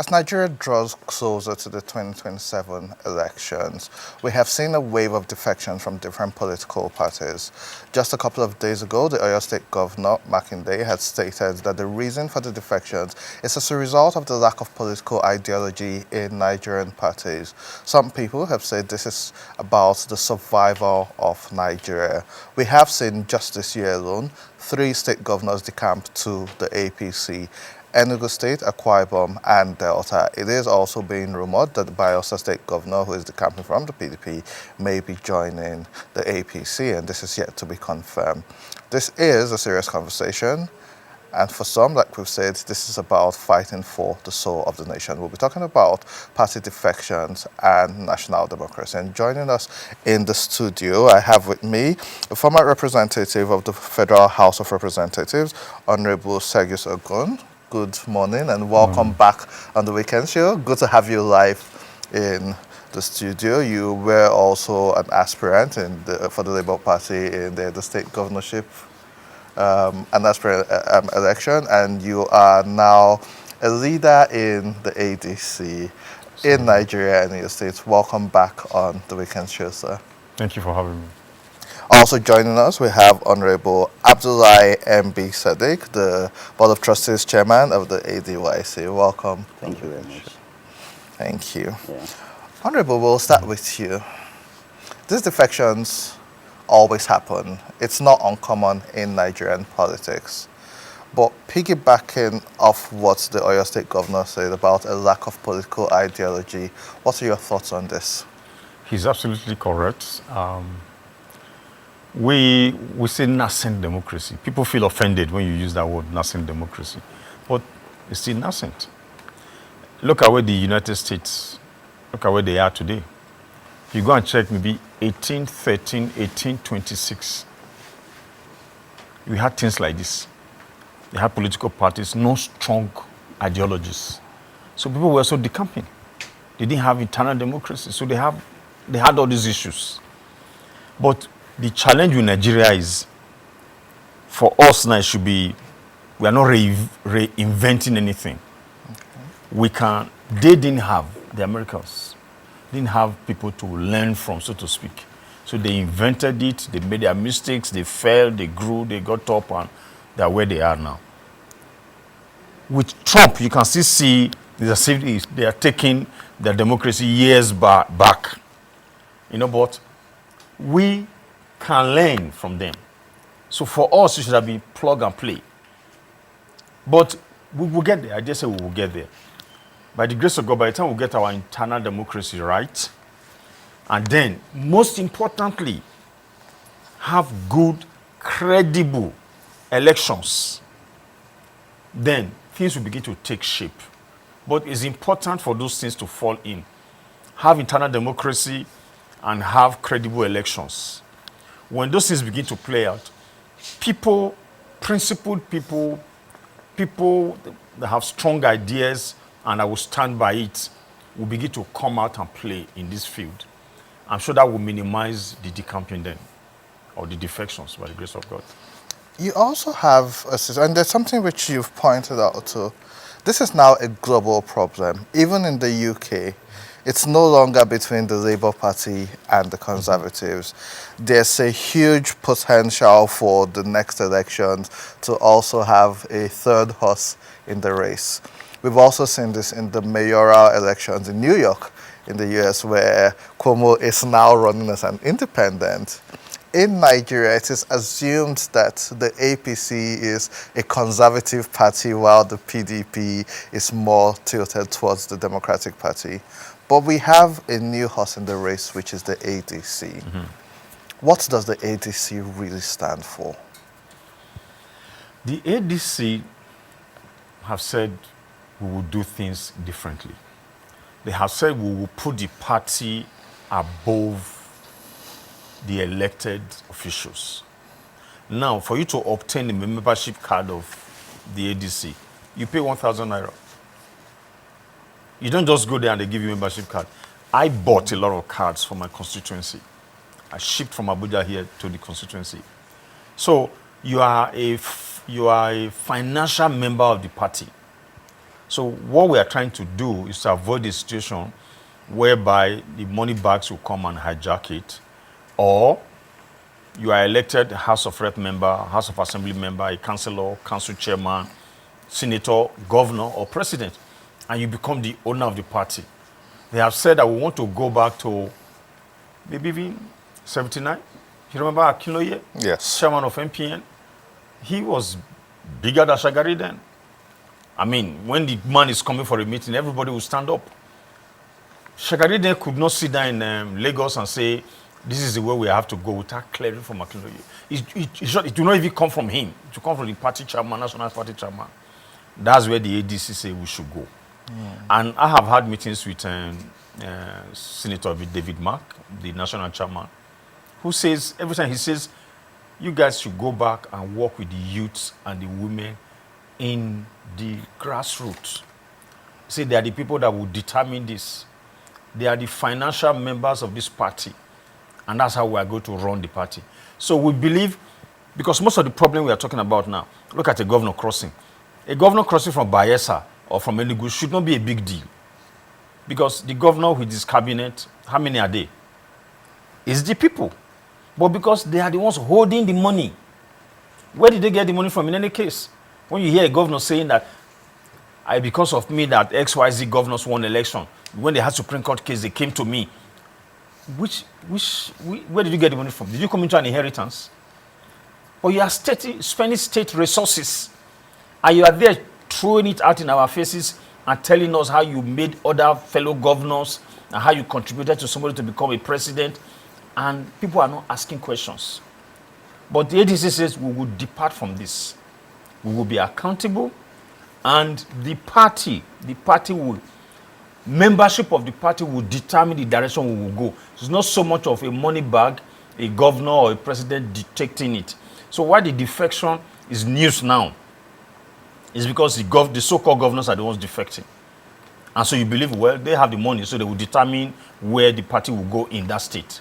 As Nigeria draws closer to the 2027 elections, we have seen a wave of defections from different political parties. Just a couple of days ago, the Oyo State Governor, Makinde, had stated that the reason for the defections is as a result of the lack of political ideology in Nigerian parties. Some people have said this is about the survival of Nigeria. We have seen just this year alone, 3 state governors decamp to the APC. Enugu State, Akwa Ibom, and Delta. It is also being rumored that the Bayelsa State Governor, who is decamping from the PDP, may be joining the APC, and this is yet to be confirmed. This is a serious conversation, and for some, like we've said, this is about fighting for the soul of the nation. We'll be talking about party defections and national democracy. And joining us in the studio, I have with me a former representative of the Federal House of Representatives, Honorable Sergius Ogun. Good morning and welcome back on the weekend show. Good to have you live in the studio. You were also an aspirant for the Labour Party in the state governorship, an aspirant election, and you are now a leader in the ADC in Nigeria and in your states. Welcome back on the weekend show, sir. Thank you for having me. Also joining us, we have Honorable Abdullahi M.B. Sadiq, the Board of Trustees Chairman of the ADYC. Welcome. Thank you very much. Thank you. Yeah. Honorable, we'll start with you. These defections always happen. It's not uncommon in Nigerian politics. But piggybacking off what the Oyo State Governor said about a lack of political ideology, what are your thoughts on this? He's absolutely correct. We say nascent democracy. People feel offended when you use that word, nascent democracy. But it's still nascent. Look at where the United States, look at where they are today. If you go and check maybe 1813, 1826, we had things like this. They had political parties, no strong ideologies. So people were so decamping. They didn't have internal democracy. So they had all these issues. But the challenge with Nigeria is, for us now, it should be, we are not reinventing anything. Okay. They didn't have, the Americans, didn't have people to learn from, so to speak. So they invented it, they made their mistakes, they failed, they grew, they got up, and they're where they are now. With Trump, you can still see they are taking their democracy years back. But we can learn from them. So for us, it should have been plug and play. But we will get there. I just say we will get there. By the grace of God, by the time we get our internal democracy right, and then, most importantly, have good, credible elections, then things will begin to take shape. But it's important for those things to fall in. Have internal democracy and have credible elections. When those things begin to play out, principled people that have strong ideas and I will stand by it, will begin to come out and play in this field. I'm sure that will minimize the decamping then, or the defections by the grace of God. You also have, and there's something which you've pointed out too. This is now a global problem. Even in the UK, it's no longer between the Labour Party and the Conservatives. There's a huge potential for the next elections to also have a third horse in the race. We've also seen this in the mayoral elections in New York, in the US, where Cuomo is now running as an independent. In Nigeria, it is assumed that the APC is a conservative party while the PDP is more tilted towards the Democratic Party. But we have a new horse in the race, which is the ADC. Mm-hmm. What does the ADC really stand for? The ADC have said we will do things differently. They have said we will put the party above the elected officials. Now, for you to obtain a membership card of the ADC, you pay 1,000 naira. You don't just go there and they give you a membership card. I bought a lot of cards for my constituency. I shipped from Abuja here to the constituency. So you are a financial member of the party. So what we are trying to do is to avoid a situation whereby the money bags will come and hijack it, or you are elected House of Rep member, House of Assembly member, a councillor, council chairman, senator, governor, or president, and you become the owner of the party. They have said that we want to go back to maybe even 79. You remember Akinloye? Yes. Chairman of MPN? He was bigger than Shagari then. I mean, when the man is coming for a meeting, everybody will stand up. Shagari then could not sit down in Lagos and say, this is the way we have to go without clearing from Akinloye. It do not even come from him. It will come from the party chairman, national party chairman. That's where the ADC say we should go. And I have had meetings with Senator David Mark, the national chairman, who says, every time he says, you guys should go back and work with the youths and the women in the grassroots. Say they are the people that will determine this. They are the financial members of this party. And that's how we are going to run the party. So we believe, because most of the problem we are talking about now, look at a governor crossing. A governor crossing from Bayelsa or from Enugu should not be a big deal. Because the governor with his cabinet, how many are they? It's the people. But because they are the ones holding the money. Where did they get the money from in any case? When you hear a governor saying that, because of me that XYZ governors won election, when they had Supreme Court case, they came to me. Where did you get the money from? Did you come into an inheritance? But you are spending state resources, and you are there throwing it out in our faces and telling us how you made other fellow governors and how you contributed to somebody to become a president, and people are not asking questions. But the ADC says we will depart from this. We will be accountable, and the party will, membership of the party will determine the direction we will go. It's not so much of a money bag, a governor or a president dictating it. So why the defection is news now is because the so-called governors are the ones defecting. And so you believe, well, they have the money, so they will determine where the party will go in that state.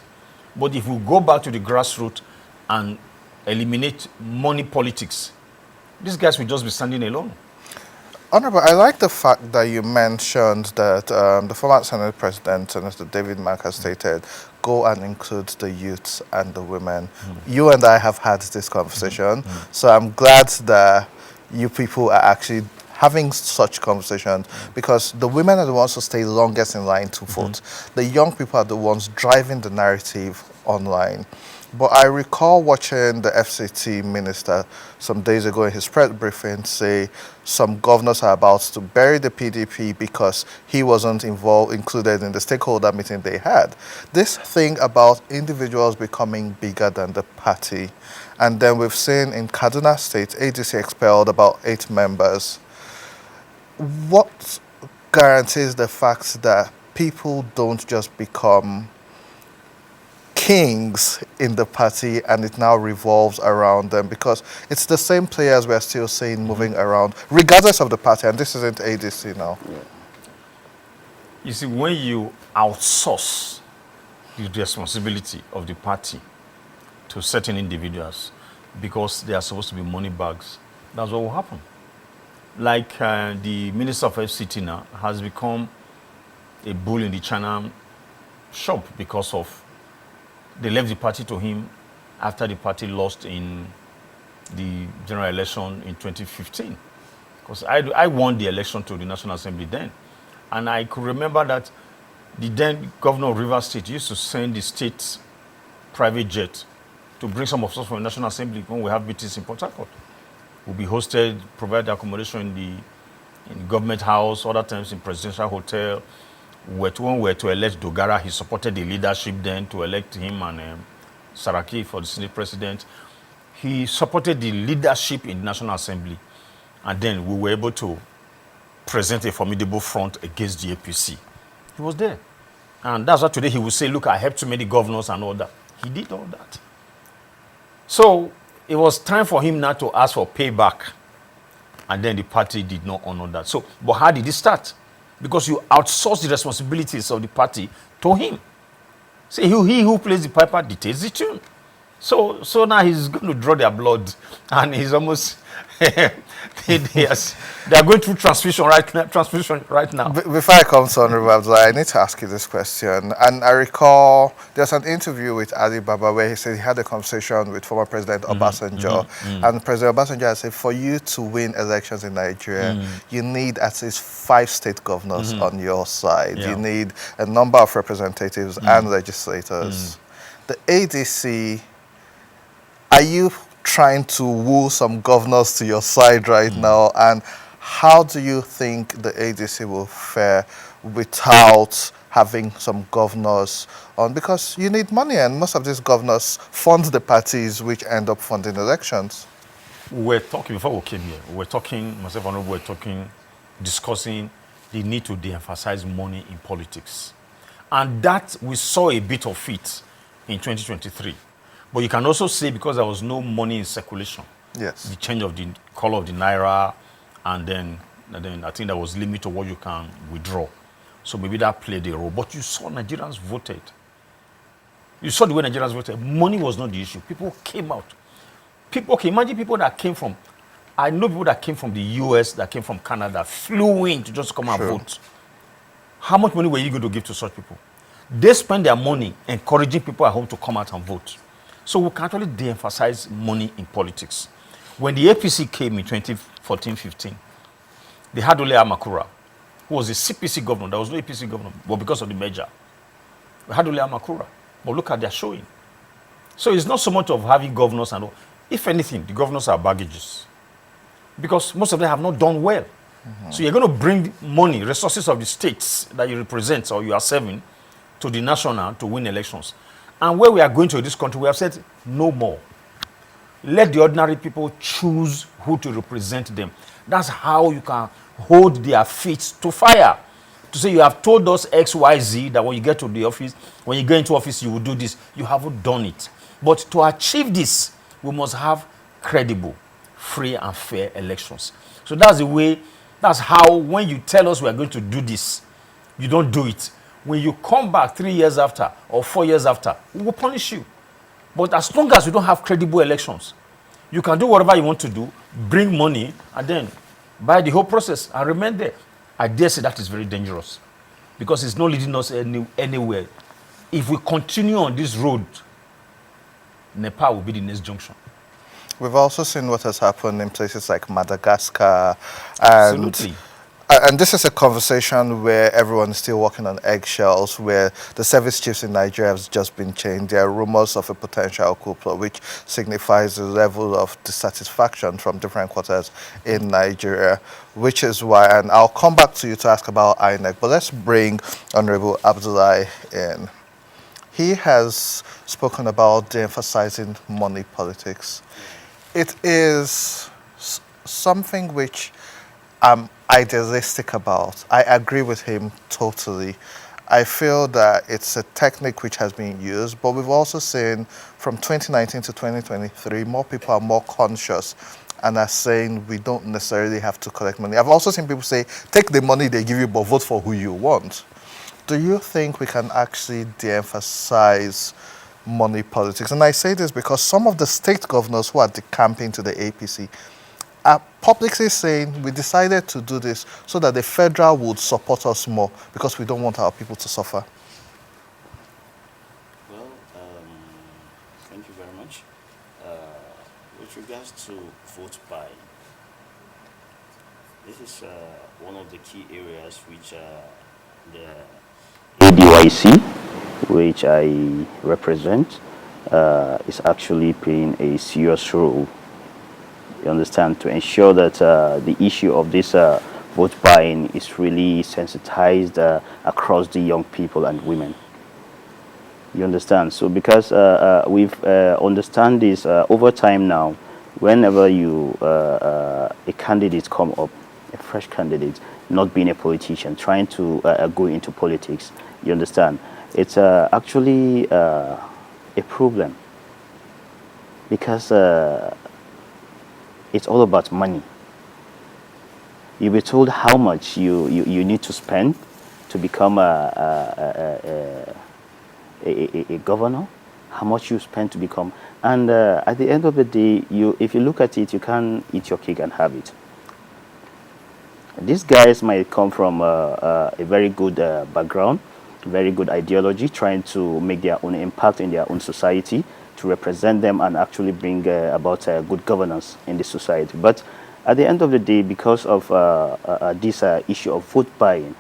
But if we go back to the grassroots and eliminate money politics, these guys will just be standing alone. Honorable, I like the fact that you mentioned that the former Senate President, Senator David Mark, has stated, go and include the youths and the women. You and I have had this conversation, so I'm glad that you people are actually having such conversations, because the women are the ones who stay longest in line to vote. The young people are the ones driving the narrative online. But I recall watching the FCT minister some days ago in his press briefing say some governors are about to bury the PDP because he wasn't included in the stakeholder meeting they had. This thing about individuals becoming bigger than the party. And then we've seen in Kaduna State, ADC expelled about 8 members. What guarantees the fact that people don't just become kings in the party and it now revolves around them? Because it's the same players we're still seeing moving around, regardless of the party, and this isn't ADC now. You see, when you outsource the responsibility of the party to certain individuals because they are supposed to be money bags, that's what will happen. Like the Minister of FCT now has become a bull in the China shop because of they left the party to him after the party lost in the general election in 2015. Because I won the election to the National Assembly then. And I could remember that the then governor of Rivers State used to send the state's private jet to bring some of us from the National Assembly when we have meetings in Port Harcourt. We'll be hosted, provide accommodation in the government house, other times in presidential hotel. When we were to elect Dogara, he supported the leadership then to elect him and Saraki for the Senate president. He supported the leadership in the National Assembly. And then we were able to present a formidable front against the APC. He was there. And that's why today he will say, look, I helped too many governors and all that. He did all that. So it was time for him now to ask for payback. And then the party did not honor that. So, but how did it start? Because you outsource the responsibilities of the party to him. Say he who plays the piper dictates the tune. So now he's going to draw their blood, and he's almost they are going through transfusion right now. Before I come to Honorable Abdullah, I need to ask you this question. And I recall there's an interview with Ali Baba where he said he had a conversation with former President Obasanjo. And President Obasanjo said, for you to win elections in Nigeria, you need at least 5 state governors on your side. Yeah. You need a number of representatives and legislators. The ADC, are you trying to woo some governors to your side right now? And how do you think the ADC will fare without having some governors on? Because you need money, and most of these governors fund the parties which end up funding elections. We're talking, before we came here, we're talking, myself and Honorable, we're talking, discussing the need to de-emphasize money in politics. And that, we saw a bit of it in 2023. But you can also say because there was no money in circulation, Yes. the change of the color of the naira, and then I think there was limit to what you can withdraw. So maybe that played a role. But you saw Nigerians voted. You saw the way Nigerians voted. Money was not the issue. People came out. Okay, imagine people that came from, I know people that came from the US, that came from Canada, flew in to just come and vote. How much money were you going to give to such people? They spend their money encouraging people at home to come out and vote. So we can actually de-emphasize money in politics. When the APC came in 2014-15, they had Ole Amakura, who was the CPC governor. There was no APC governor, but because of the merger. We had Ole Amakura. But look at their showing. So it's not so much of having governors and all. If anything, the governors are baggages. Because most of them have not done well. So you're going to bring money, resources of the states that you represent or you are serving to the national to win elections. And where we are going to this country, we have said no more. Let the ordinary people choose who to represent them. That's how you can hold their feet to fire. To say you have told us X, Y, Z that when you get to the office, when you get into office, you will do this. You haven't done it. But to achieve this, we must have credible, free and fair elections. So that's the way, that's how when you tell us we are going to do this, you don't do it. When you come back 3 years after or 4 years after, we will punish you. But as long as you don't have credible elections, you can do whatever you want to do, bring money, and then buy the whole process and remain there. I dare say that is very dangerous because it's not leading us anywhere. If we continue on this road, Nepal will be the next junction. We've also seen what has happened in places like Madagascar. And Absolutely. And this is a conversation where everyone is still walking on eggshells, where the service chiefs in Nigeria have just been changed. There are rumors of a potential coup plot, which signifies the level of dissatisfaction from different quarters in Nigeria, which is why, and I'll come back to you to ask about INEC, but let's bring Honorable Abdullah in. He has spoken about de-emphasizing money politics. It is something which I'm idealistic about. I agree with him totally. I feel that it's a technique which has been used, but we've also seen from 2019 to 2023, more people are more conscious and are saying we don't necessarily have to collect money. I've also seen people say, take the money they give you, but vote for who you want. Do you think we can actually de-emphasize money politics? And I say this because some of the state governors who are decamping to the APC are publicly saying we decided to do this so that the federal would support us more because we don't want our people to suffer. Well, thank you very much. With regards to vote buy, this is one of the key areas which the ADYC, which I represent, is actually playing a serious role. You understand, to ensure that the issue of this vote buying is really sensitized across the young people and women. You understand? So because we've understand this over time now, whenever a candidate come up, a fresh candidate, not being a politician, trying to go into politics, you understand, it's actually a problem because it's all about money. You'll be told how much you need to spend to become a governor. how much you spend to become. And at the end of the day, if you look at it, you can't eat your cake and have it. These guys might come from a very good background, very good ideology, trying to make their own impact in their own society, to represent them and actually bring about good governance in the society. But at the end of the day, because of this issue of vote buying,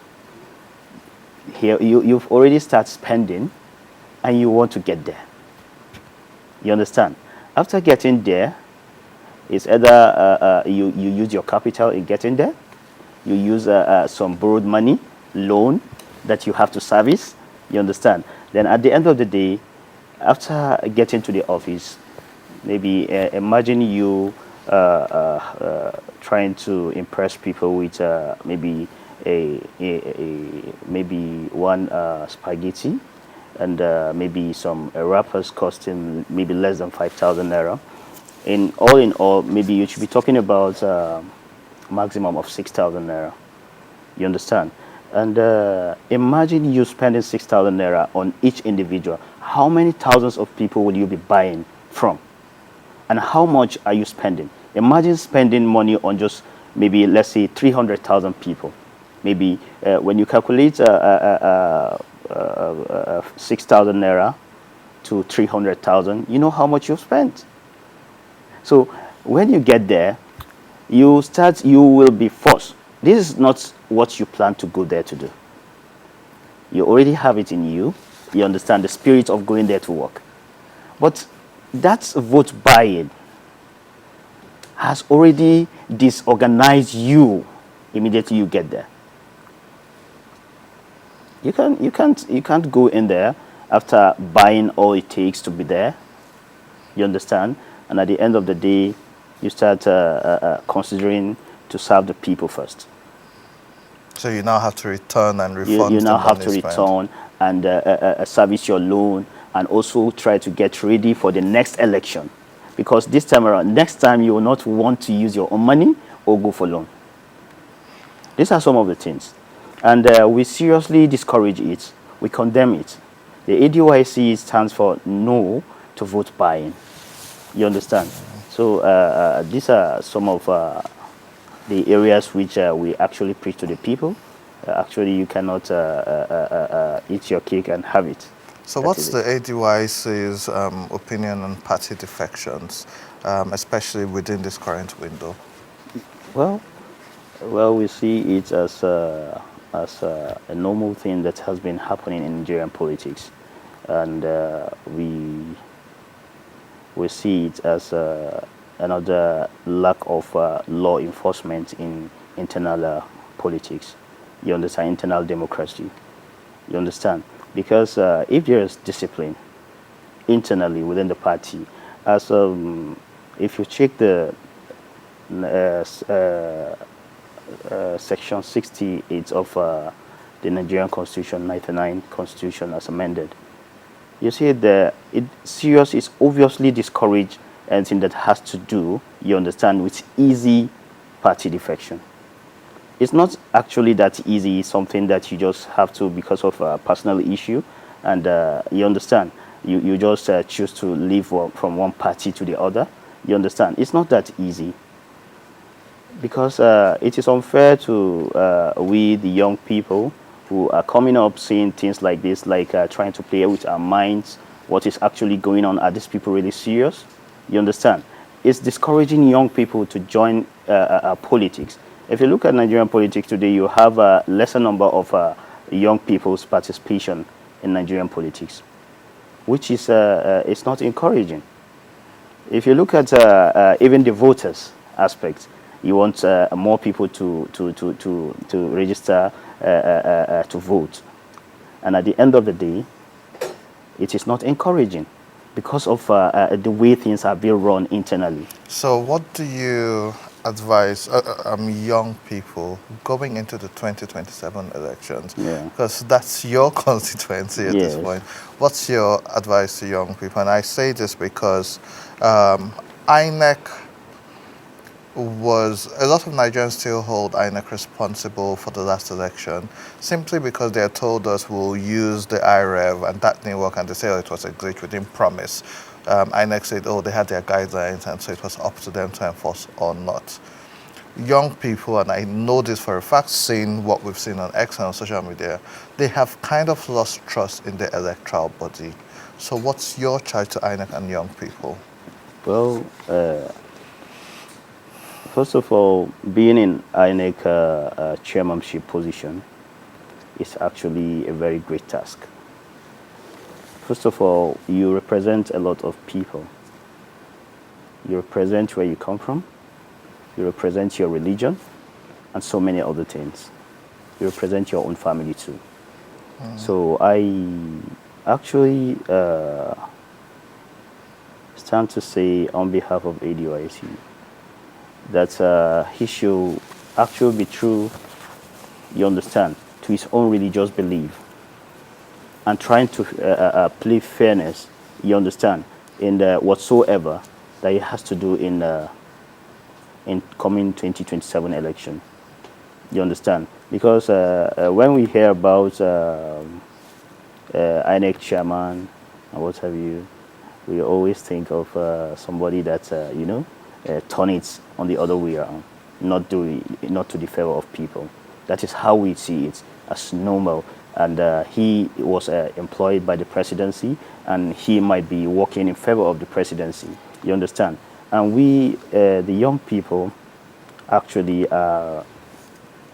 here you've already started spending and you want to get there. You understand? After getting there, it's either you use your capital in getting there, you use some borrowed money, loan that you have to service. You understand? Then at the end of the day, after getting to the office, maybe imagine you trying to impress people with maybe maybe one spaghetti and maybe some wrappers costing maybe less than 5,000 naira. In all, maybe you should be talking about maximum of 6,000 naira. You understand? And imagine you spending 6,000 naira on each individual. How many thousands of people will you be buying from? And how much are you spending? Imagine spending money on just maybe, let's say, 300,000 people. Maybe when you calculate 6,000 naira to 300,000, you know how much you've spent. So when you get there, you will be forced. This is not what you plan to go there to do. You already have it in you. You understand the spirit of going there to work. But that vote buying has already disorganized you immediately you get there. You can't go in there after buying all it takes to be there. You understand? And at the end of the day, you start considering to serve the people first. So you now have to return and refund. You now the have money to spent. return and service your loan, and also try to get ready for the next election. Because this time around, next time you will not want to use your own money or go for loan. These are some of the things. And we seriously discourage it. We condemn it. The ADYC stands for no to vote buying. You understand? So these are some of the areas which we actually preach to the people. Actually, you cannot eat your cake and have it. So That what's is the it. ADYC's opinion on party defections, especially within this current window? Well, we see it as a normal thing that has been happening in Nigerian politics, and we see it as another lack of law enforcement in internal politics. You understand? Internal democracy. You understand? Because if there is discipline internally within the party, as if you check the section 68 of the Nigerian Constitution, 99 Constitution as amended, you see that serious is obviously discouraged anything that has to do, you understand, with easy party defection. It's not actually that easy. It's something that you just have to, because of a personal issue, and you understand, you just choose to leave from one party to the other. You understand? It's not that easy, because it is unfair to we, the young people, who are coming up seeing things like this, like trying to play with our minds, what is actually going on. Are these people really serious? You understand? It's discouraging young people to join politics. If you look at Nigerian politics today, you have a lesser number of young people's participation in Nigerian politics, which is it's not encouraging. If you look at even the voters aspect, you want more people to register to vote, and at the end of the day, it is not encouraging because of the way things are being run internally. So what do you advise young people going into the 2027 elections? Yeah. Because that's your constituency at this Yes. point. What's your advice to young people? And I say this because INEC, was a lot of Nigerians still hold INEC responsible for the last election simply because they had told us we'll use the IREV and that didn't work, and they said, oh, it was a glitch, we didn't promise. INEC said, oh, they had their guidelines and so it was up to them to enforce or not. Young people, and I know this for a fact, seeing what we've seen on X and on social media, they have kind of lost trust in the electoral body. So what's your charge to INEC and young people? Well, first of all, being in INEC chairmanship position is actually a very great task. First of all, you represent a lot of people. You represent where you come from. You represent your religion and so many other things. You represent your own family too. So I actually stand to say on behalf of ADYC that he should actually be true, you understand, to his own religious belief and trying to play fairness, you understand, in the whatsoever that he has to do in coming 2027 election. You understand? Because when we hear about INEC chairman and what have you, we always think of somebody that turn it on the other way around, not to the favor of people. That is how we see it as normal. And he was employed by the presidency, and he might be working in favor of the presidency. You understand? And we, the young people, actually are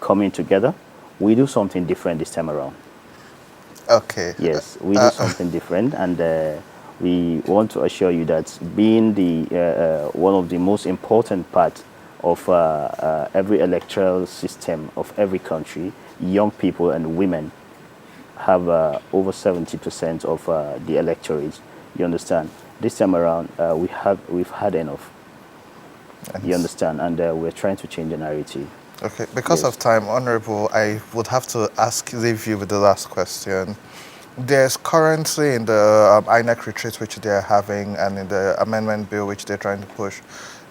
coming together. We do something different this time around. Okay. Yes, we do something different, and we want to assure you that being the one of the most important parts of every electoral system of every country, young people and women have over 70% of the electorate. You understand? This time around, we've had enough. Yes. You understand? And we're trying to change the narrative. Okay, because Yes. of time, Honorable, I would have to leave you with the last question. There's currently in the INEC retreat which they're having and in the amendment bill which they're trying to push,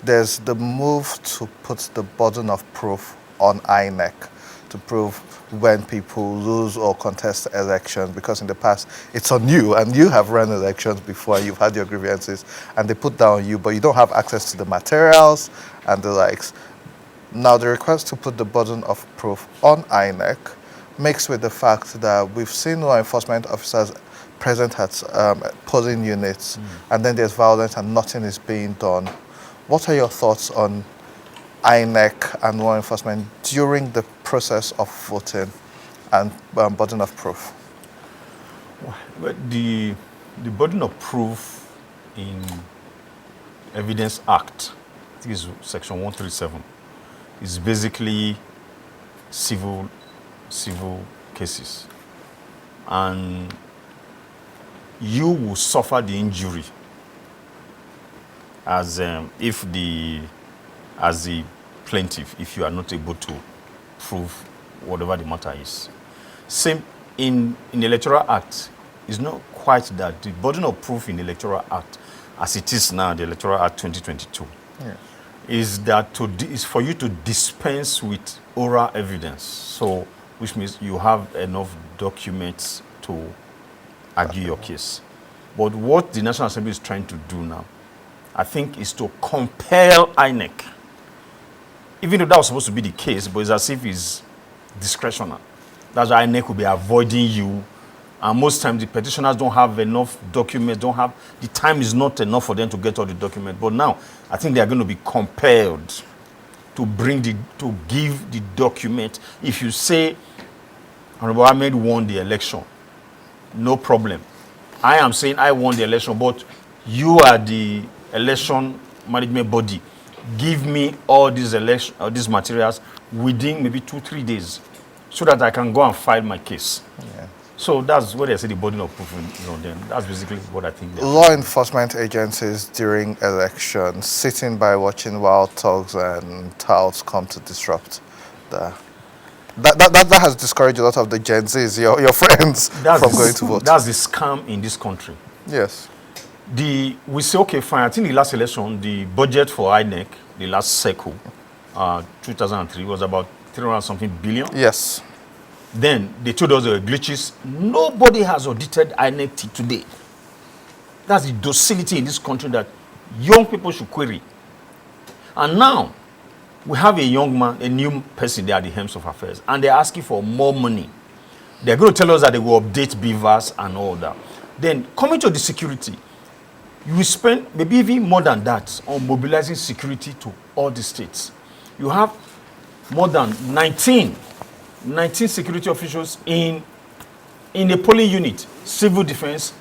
there's the move to put the burden of proof on INEC to prove when people lose or contest elections, because in the past it's on you and you have run elections before, you've had your grievances and they put that on you, but you don't have access to the materials and the likes. Now the request to put the burden of proof on INEC mixed with the fact that we've seen law enforcement officers present at polling units and then there's violence and nothing is being done. What are your thoughts on INEC and law enforcement during the process of voting and burden of proof? Well, the burden of proof in Evidence Act, I think it's section 137, is basically civil cases. And you will suffer the injury as the plaintiff if you are not able to prove whatever the matter is. Same in the Electoral Act, it's not quite that. The burden of proof in the Electoral Act, as it is now, the Electoral Act 2022, is that is for you to dispense with oral evidence. So, which means you have enough documents to argue your case. But what the National Assembly is trying to do now, I think, is to compel INEC, even though that was supposed to be the case, but it's as if it's discretional. That's why INEC will be avoiding you. And most times the petitioners don't have enough documents, the time is not enough for them to get all the documents. But now, I think they are going to be compelled to give the document. If you say, Honorable Ahmed won the election, no problem. I am saying I won the election, but you are the election management body. Give me all these materials within maybe 2-3 days, so that I can go and file my case. Yeah. So that's what I say the burden of proof. Then that's basically what I think. Law enforcement agencies during elections sitting by watching wild thugs and touts come to disrupt that has discouraged a lot of the Gen Zs, your friends, from going to vote. That's the scam in this country. Yes. We say, okay, fine. I think the last election, the budget for INEC, the last cycle, 2003 was about 300 something billion. Yes. Then they told us there were glitches. Nobody has audited INEC till today. That's the docility in this country that young people should query. And now, we have a young man, a new person there at the helms of affairs, and they're asking for more money. They're going to tell us that they will update beavers and all that. Then, coming to the security, you will spend maybe even more than that on mobilizing security to all the states. You have more than 19 security officials in a polling unit, civil defense,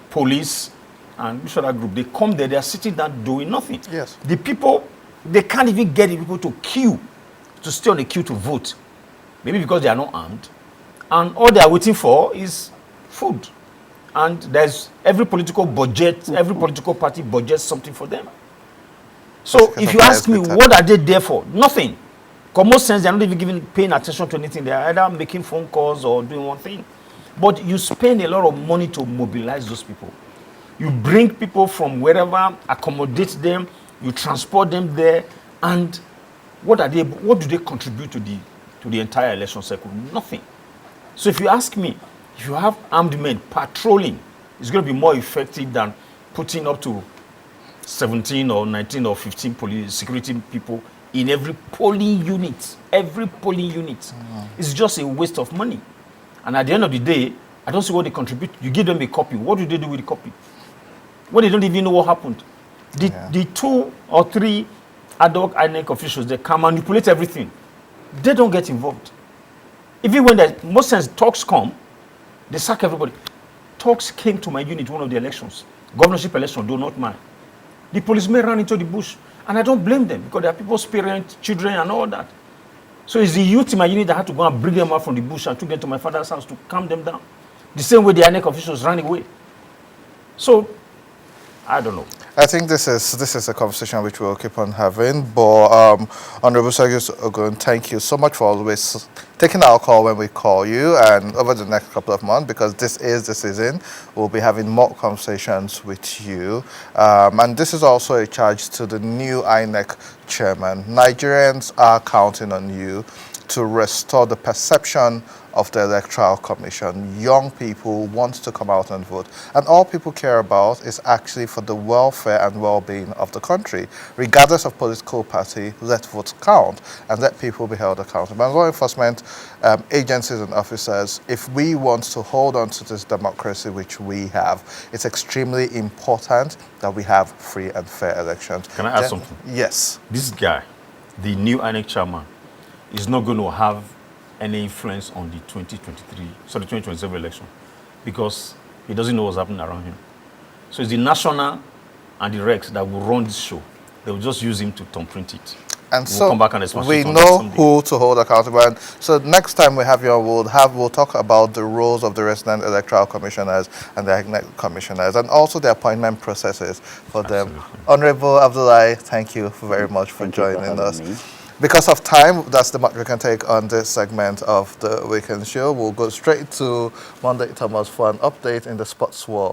police, and which other group. They come there, they are sitting down doing nothing. Yes. The people, they can't even get the people to queue, to stay on the queue to vote. Maybe because they are not armed. And all they are waiting for is food. And there's every political budget, every political party budgets something for them. So if you ask me, what are they there for? Nothing. Common sense, they're not even paying attention to anything. They're either making phone calls or doing one thing. But you spend a lot of money to mobilize those people. You bring people from wherever, accommodate them, you transport them there, and what do they contribute to the entire election cycle? Nothing. So if you ask me, if you have armed men patrolling, it's going to be more effective than putting up to 17 or 19 or 15 police security people in every polling unit. Every polling unit. It's just a waste of money. And at the end of the day, I don't see what they contribute. You give them a copy. What do they do with the copy? When they don't even know what happened. The 2 or 3 ad hoc INEC officials, they can manipulate everything. They don't get involved. Even when most times talks come, they sack everybody. Talks came to my unit one of the elections. Governorship election, do not mine. The policemen ran into the bush. And I don't blame them because there are people's parents, children, and all that. So it's the youth in my unit that had to go and bring them out from the bush and took them to my father's house to calm them down. The same way the INEC officials ran away. So, I don't know. I think this is a conversation which we'll keep on having. But Honorable Sergius Ogun, thank you so much for always taking our call when we call you, and over the next couple of months, because this is the season, we'll be having more conversations with you. And this is also a charge to the new INEC chairman. Nigerians are counting on you to restore the perception of the Electoral Commission. Young people want to come out and vote. And all people care about is actually for the welfare and well-being of the country. Regardless of political party, let votes count and let people be held accountable. And law enforcement agencies and officers, if we want to hold on to this democracy which we have, it's extremely important that we have free and fair elections. Can I add something? Yes. This guy, the new INEC chairman, is not going to have any influence on the 2027 election because he doesn't know what's happening around him. So it's the national and the Rex that will run this show. They will just use him to thumbprint it. And we'll so come back and we know who to hold accountable. And so next time we have you on, we'll talk about the roles of the resident electoral commissioners and the INEC commissioners, and also the appointment processes for them. Honorable Abdullahi, thank you very much for joining us. Because of time, that's the much we can take on this segment of the Weekend Show. We'll go straight to Monday Thomas for an update in the sports world.